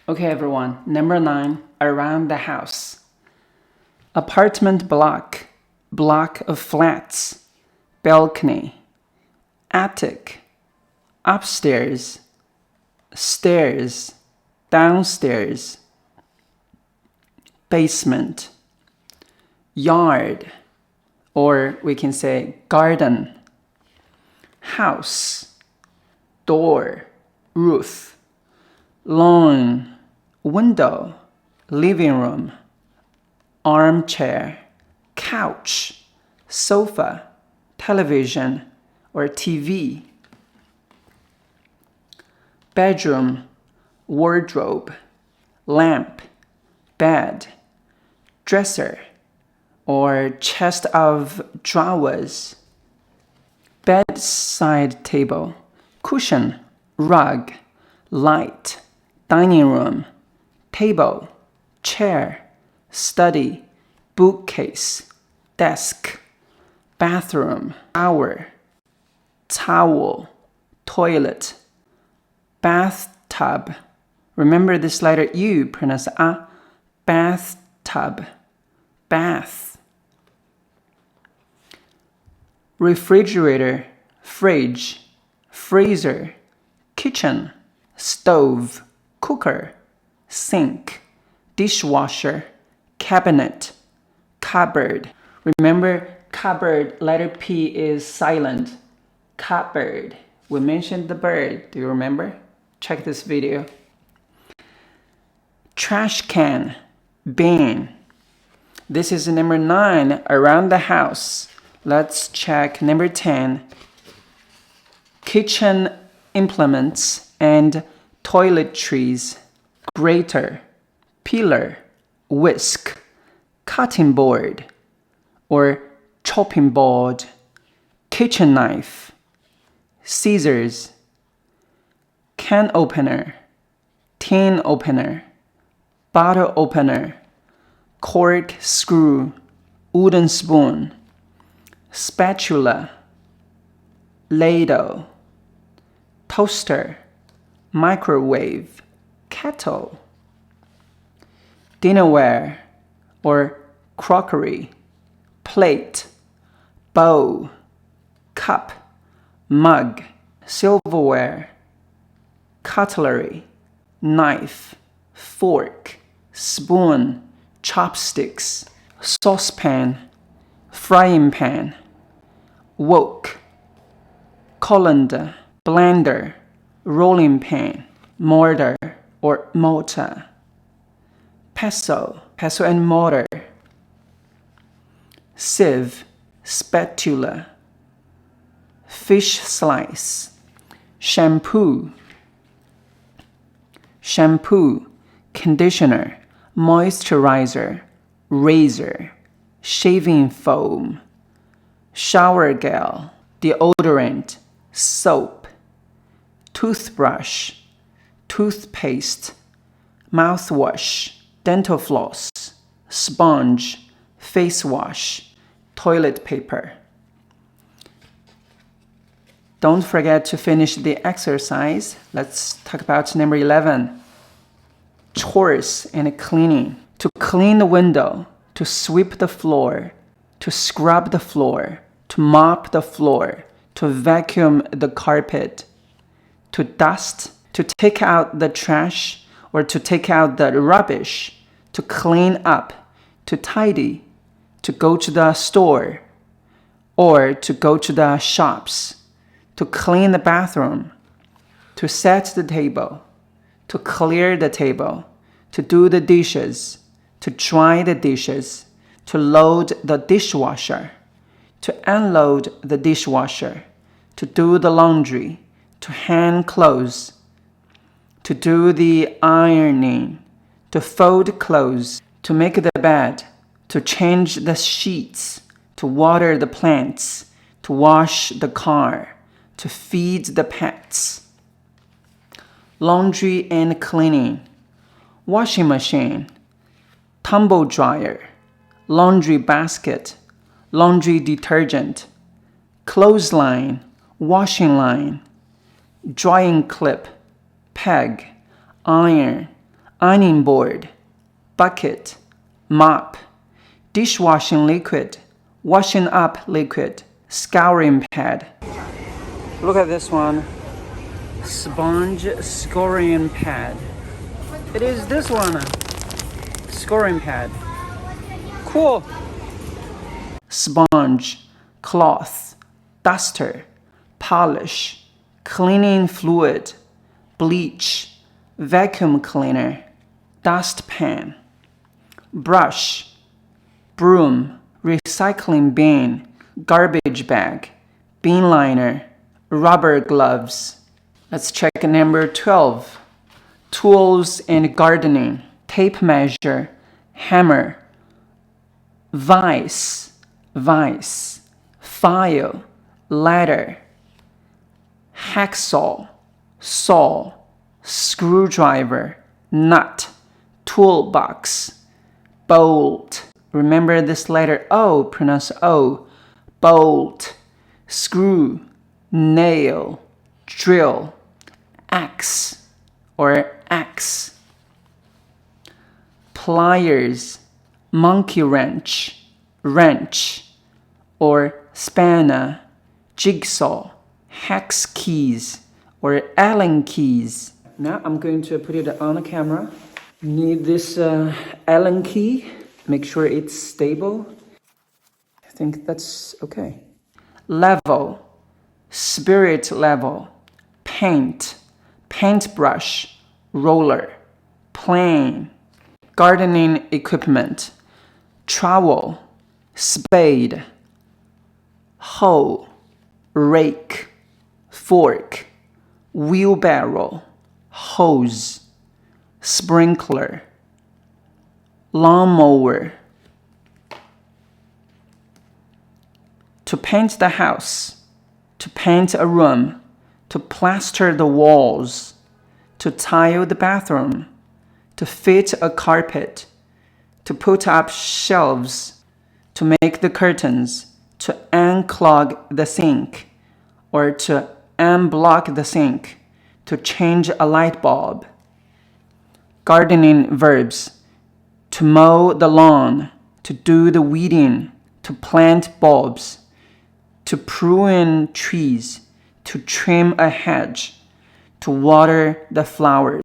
Okay, everyone. Number 9, around the house. Apartment block, block of flats, balcony, attic, upstairs, stairs, downstairs, basement, yard, or we can say garden, house, door, roof, lawn, window, living room, armchair, couch, sofa, television, or TV, bedroom, wardrobe, lamp, bed, dresser, or chest of drawers, bedside table, cushion, rug, light, dining room, table, chair, study, bookcase, desk, bathroom, shower, towel, toilet, bathtub. Remember this letter U, pronounce a, bathtub, bath. Refrigerator, fridge, freezer, kitchen, stove, cooker, sink, dishwasher, cabinet, cupboard. Remember, cupboard, letter P is silent. Cupboard. We mentioned the bird. Do you remember? Check this video. Trash can, bin. This is number 9, around the house. Let's check number 10. Kitchen implements and toiletries. Grater, peeler, whisk, cutting board or chopping board, kitchen knife, scissors, can opener, tin opener, bottle opener, cork screw, wooden spoon, spatula, ladle, toaster, microwave, kettle, dinnerware or crockery, plate, bowl, cup, mug, silverware, cutlery, knife, fork, spoon, chopsticks, saucepan, frying pan, wok, colander, blender, rolling pin, mortar or mortar, pestle and mortar, sieve, spatula, fish slice, shampoo, conditioner, moisturizer, razor, shaving foam, shower gel, deodorant, soap, toothbrush, toothpaste, mouthwash, dental floss, sponge, face wash, toilet paper. Don't forget to finish the exercise. Let's talk about number 11. Chores and cleaning. To clean the window, to sweep the floor, to scrub the floor, to mop the floor, to vacuum the carpet, to dust, to take out the trash or to take out the rubbish, to clean up, to tidy, to go to the store or to go to the shops, to clean the bathroom, to set the table, to clear the table, to do the dishes, to dry the dishes, to load the dishwasher, to unload the dishwasher, to do the laundry, to hang clothes, to do the ironing, to fold clothes, to make the bed, to change the sheets, to water the plants, to wash the car, to feed the pets. Laundry and cleaning. Washing machine, tumble dryer, laundry basket, laundry detergent, clothesline, washing line, drying clip, peg, iron, ironing board, bucket, mop, dishwashing liquid, washing up liquid, scouring pad. Look at this one. Sponge scoring pad. It is this one. Scoring pad. Cool. Sponge, cloth, duster, polish, cleaning fluid, bleach, vacuum cleaner, dustpan, brush, broom, recycling bin, garbage bag, bin liner, rubber gloves. Let's check number 12. Tools and gardening, tape measure, hammer, vise, file, ladder, hacksaw, saw, screwdriver, nut, toolbox, bolt. Remember this letter O, pronounce O, bolt, screw, nail, drill, axe or axe, pliers, monkey wrench, or spanner, jigsaw, hex keys or Allen keys. Now I'm going to put it on the camera. Need this Allen key. Make sure it's stable. I think that's okay. Level, spirit level, paint, paintbrush, roller, plane, gardening equipment, trowel, spade, hoe, rake, fork, wheelbarrow, hose, sprinkler, lawnmower. To paint the house, to paint a room, to plaster the walls, to tile the bathroom, to fit a carpet, to put up shelves, to make the curtains, to unclog the sink, or to unblock the sink, to change a light bulb. Gardening verbs: to mow the lawn, to do the weeding, to plant bulbs, to prune trees, to trim a hedge, to water the flowers.